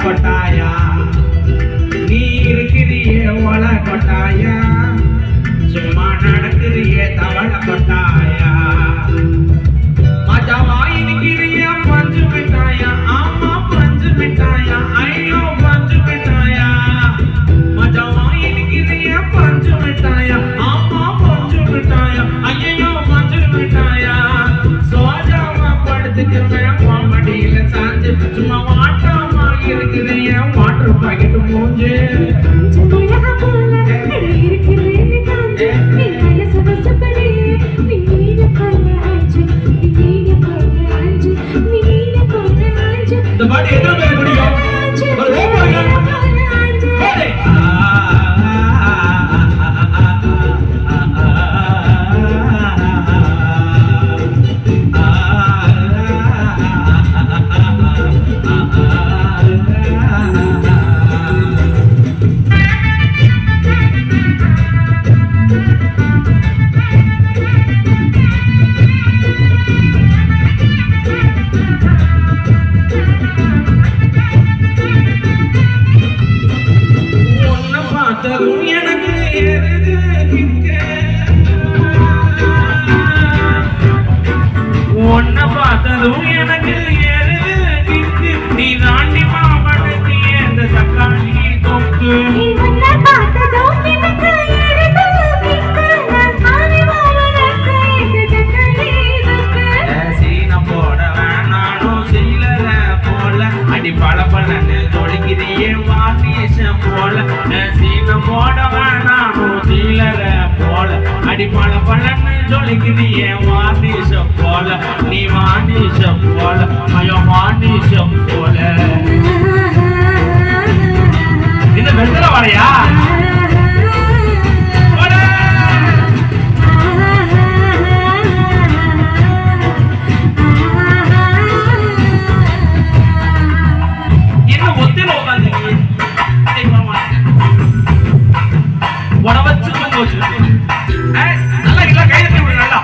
கொட்டாயா நீ இருக்கிறியே ஒல கொட்டாயா சும்மா நடக்கிறியே தவள கொட்டாயா மஜாவா இருக்கிறியே பஞ்சு மிட்டாயா ஆமா பஞ்சு மிட்டாயா ஐயோ பஞ்சு மிட்டாயா மஜாவா இருக்கிறியே பஞ்சு மிட்டாயா ஆமா பஞ்சு மிட்டாயா ஐயோ பஞ்சு மிட்டாயா சோஜாவா படுத்துக்கிறேன் காமெடியில சாஞ்சு சும்மா வாட்டமா இருக்கிறியே வாட்டர் பாக்கெட் மூஞ்சு இந்த பாட்டு எத்தனை பேர் முடியும் ஒரு எனக்கு உன்னை பார்த்ததும் எனக்கு நீ தாண்டி மாவட்டத்தி அந்த தக்காளி தொக்கு சீனம் போட வேணாலும் சீலர போல அடி பல பலன்னு தொலைக்கிறியே வாசம் போல சீனம் போட வேணாலும் சீலர போல அடி பல பலன்னு தொலைக்கிறியே வாசம் போல நீ வாணிசம் போல ஐயோ வாணிசம் போல இந்த வெத்தல வரையா என்ன ஒத்தில உட்காந்து உடவச்சு கொஞ்சம் நல்லா இல்ல கைது விடு நல்லா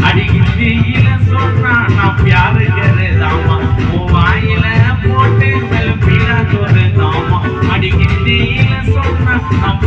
அடிக்கில சொன்னா நான் பியாரு தாமா வாயில போட்டு பீடா சோறு தாமா அடிக்கில சொன்னா நான்